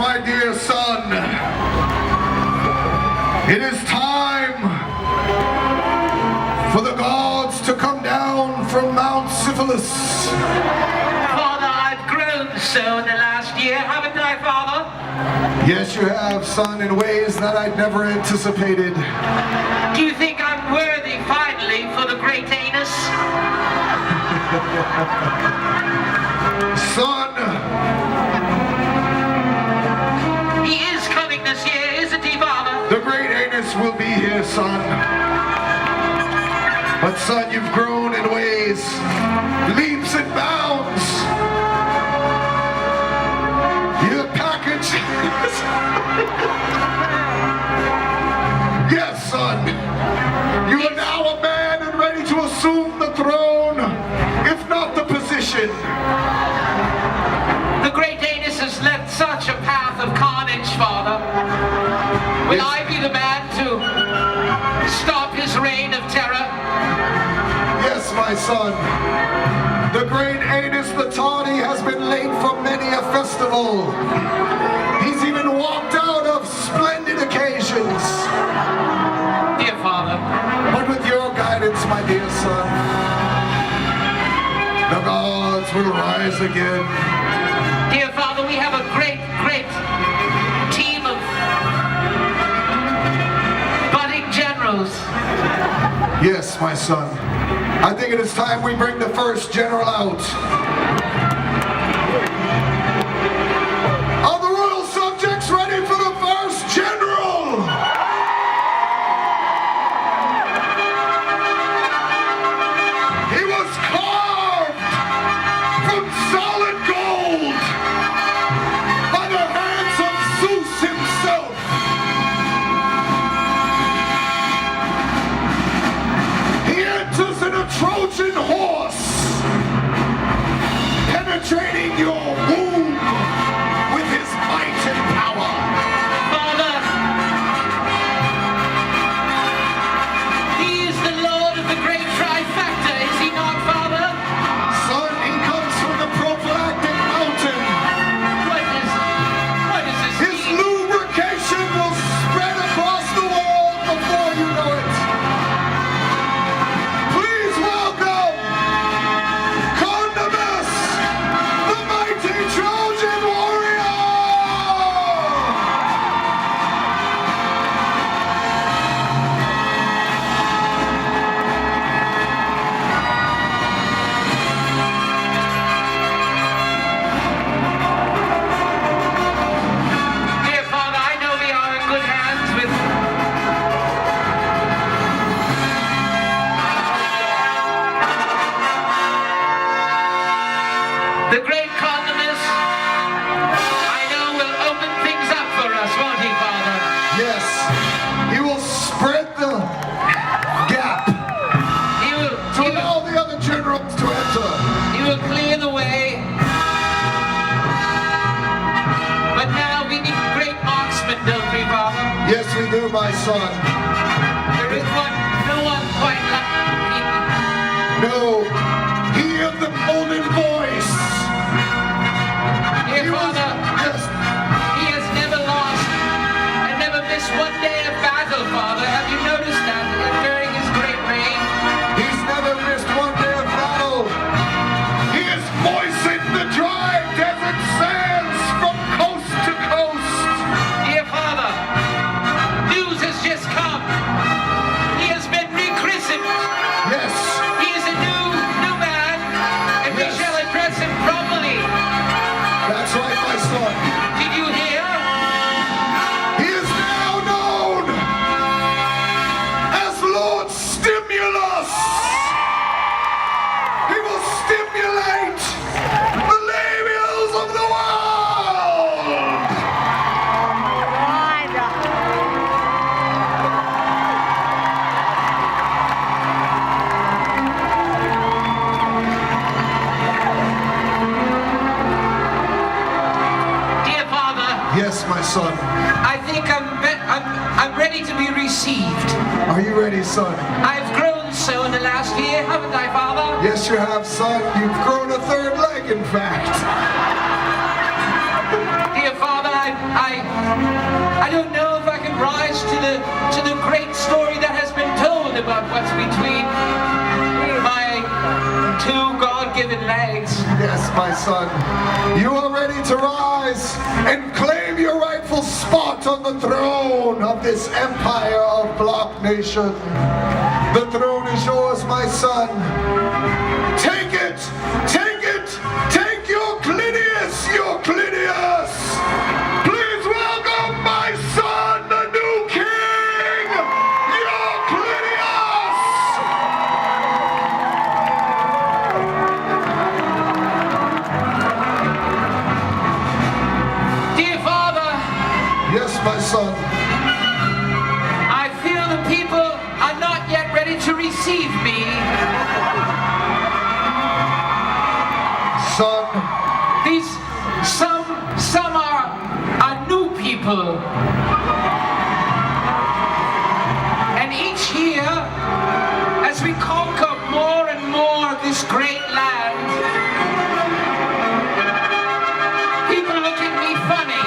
my dear son. It is time for the gods to come down from Mount Syphilis. Father, I've grown so in the last year, haven't I, Father? Yes, you have, son, in ways that I'd never anticipated. Do you think I'm worthy, finally, for the great anus? Son! He is coming this year, isn't he, Father? The great anus will be here, son. But son, you've grown in ways, leaps and bounds. You're packaged. Yes, son. You are now a man and ready to assume the throne, if not the position. The great anus has left such a path of carnage, Father. Will I be the man to stop his reign of terror? Yes, my son. The great anus the tawny has been late for many a festival. He's even walked out of splendid occasions. Dear Father. But with your guidance, my dear son, the gods will rise again. Dear Father, we have a great, great team of budding generals. Yes, my son. I think it is time we bring the first general out. Are the royal subjects ready for the first general? He was carved from solid gold by the hands of Zeus himself. He enters in a Trojan horse, penetrating your womb with his might and power. Father, he is the Lord of the great trifecta, is he not, Father? Son, he comes from the prophylactic mountain. What is this? His lubrication will spread across the world before you know it. Please welcome Condomus, the mighty Trojan warrior! Dear Father, I know we are in good hands with the great Condomus. I know will open things up for us, won't he, Father? Yes, he will spread the gap He will, to allow the other generals to enter. he will clear the way. But now we need great marksmen, don't we, Father? Yes, we do, my son. There is no one quite like me. No, he of the golden voice. Dear He was- Father, yes, he has never lost and never missed one day of battle, Father. Have you noticed that during his great reign? he's never missed one day of battle. He has moistened the dry desert sands from coast to coast. Dear Father, news has just come. He has been rechristened. Yes, He is a new man, and we Yes. shall address him properly. that's right, my son. Did you hear? He is now known as Lord Stimulus. He will stimulate the labials of the world. Dear Father, Yes, my son. I think I'm ready to be received. Are you ready, son? I've grown so in the last year, haven't I, Father? Yes, you have, son. You've grown a third leg, in fact. Dear Father, I I don't know if I can rise to the great story that has been told about what's between my two God-given legs. Yes, my son. You are ready to rise and claim your rightful spot on the throne of this empire of Block Nation. The throne is yours, my son. Take it! Take it! Take your Clinius! Your Clinius! Please welcome my son, the new king! Your Clinius! Dear Father, Yes, my son. I feel the people are not yet ready to receive me. Son, Some are new people. And each year, as we conquer more and more of this great land, people look at me funny.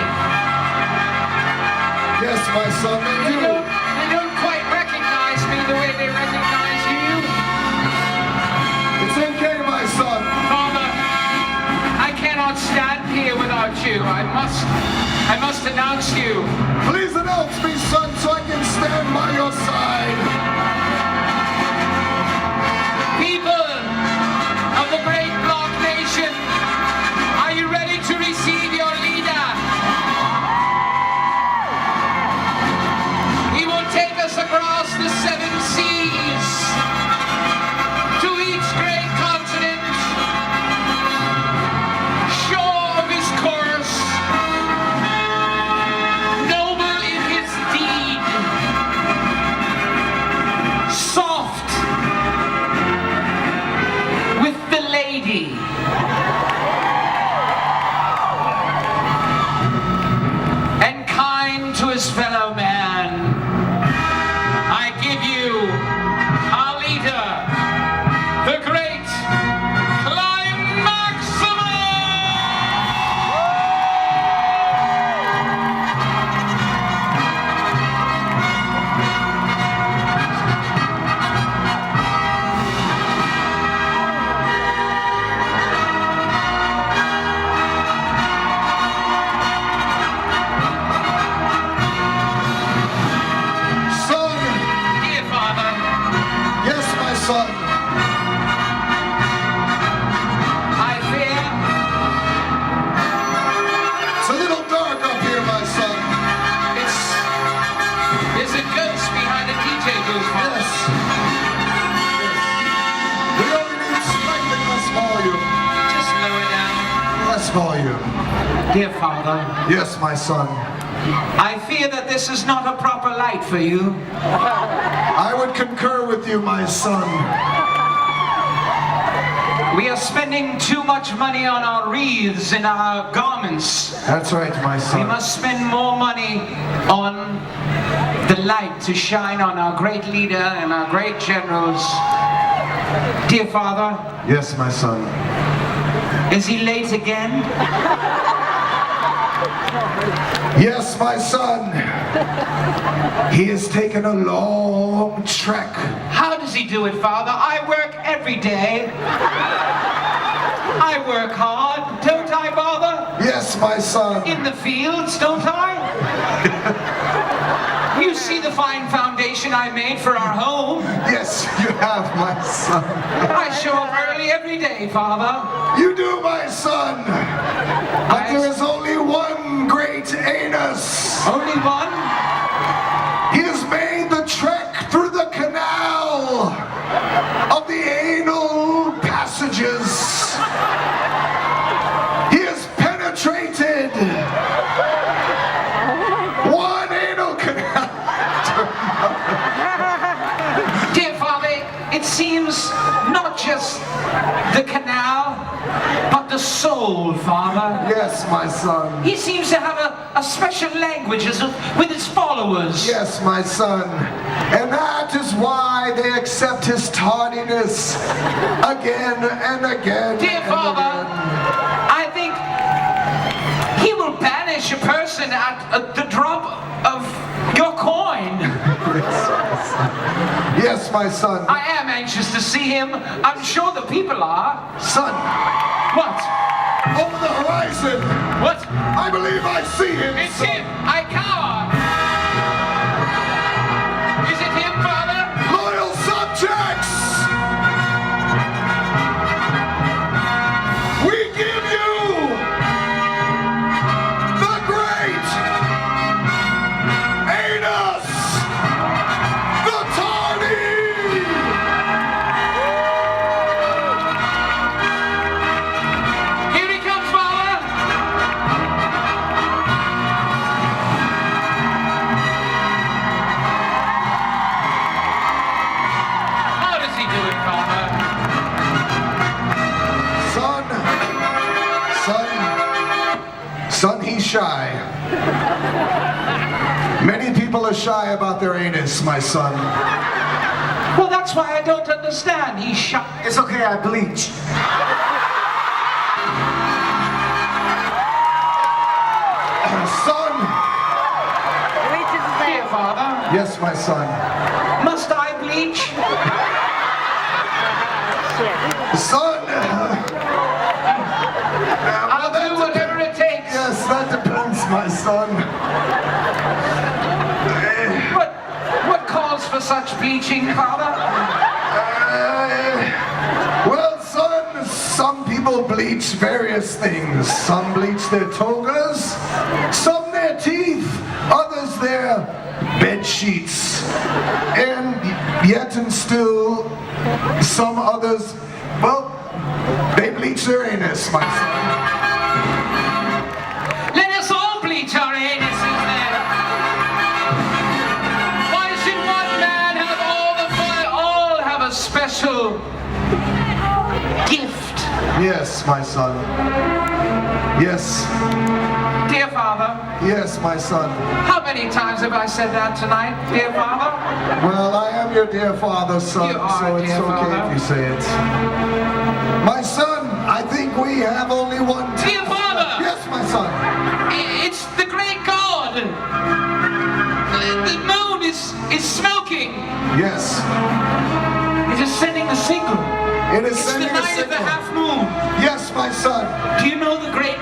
yes, my son, they do. They don't quite recognize me the way they recognize you. It's okay, my son. Father, I cannot stand here without you. I must announce you. Please announce me, son, so I can stand by your side. People of the great Block Nation, are you ready to receive your leader? He will take us across the 7 seas to each great continent, sure of his course, noble in his deed, soft with the lady, and kind to his fellow man. I give you our leader, the great Climaximum! Son, Dear Father, yes, my son. I fear It's a little dark up here, my son. there's a ghost behind the DJ booth, Father. Yes. We only need slightly less volume. Just lower down. Less volume. Dear Father, Yes, my son. I fear that this is not a proper light for you. I would concur with you, my son. We are spending too much money on our wreaths and our garments. That's right, my We son. must spend more money on the light to shine on our great leader and our great generals. Dear Father, Yes, my son. is he late again? Yes, my son. He has taken a long trek. How does he do it, Father? I work every day. I work hard, don't I, Father? Yes, my son. In the fields, don't I? You see the fine foundation I made for our home. Yes, you have, my son. I show up early every day, Father. You do, my son. But there is only one great anus. Only one? He has made the trek through the canal of the anal passages. He has penetrated one anal canal. Dear Father, it seems not just the canal, but the soul, Father. Yes, my son. He seems to have a special language with his followers. Yes, my son. And that is why they accept his tardiness again and again. Dear and Father, again. I think he will banish a person at the drop of Yes, my son. I am anxious to see him. I'm sure the people are. Son, What? over the horizon, What? I believe I see him. It's son. him! I cower! Is it him, Father? Loyal subjects! We give you the great Anus the Tardy! Here he comes, Father! How does he do it, Father? Son, he's shy. Many people are shy about their anus, my son. Well, that's why I don't understand. He's shy. It's okay, I bleach. Son! Dear Father, Yes, my son. must I bleach? Son! I'll do whatever it takes. Yes, that depends, my son. What calls for such bleaching, Father? Well, son, some people bleach various things. Some bleach their togas, some their teeth, others their bed sheets, and yet and still some others, well, they bleach their anus, my son. Let us all bleach our anuses then. Why should one man have all the fun? All have a special gift. Yes, my son. Yes, Dear Father, yes, my son. how many times have I said that tonight, dear Father? Well, I am your dear father, son, You are, so it's dear okay father. if you say it. My son, I think we have only one Dear Father! Yes, my son. It's the great God. The moon is smoking. Yes, It is sending a signal. it is It's the sending a night of the signal. half moon. Yes, my son. Do you know the great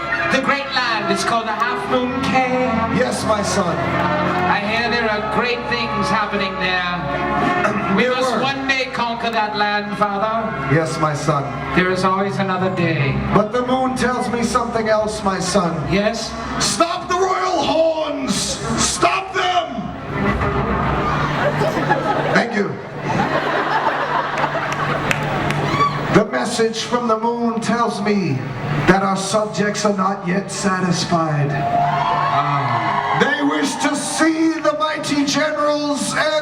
land? It's called the Half Moon Cay. Yes, my son. I hear there are great things happening there. We There must were. one day conquer that land, Father. Yes, my son. There is always another day. But the moon tells me something else, my son. Yes? Stop the royal horns! Stop them! Thank you. The message from the moon tells me that our subjects are not yet satisfied. They wish to see the mighty generals and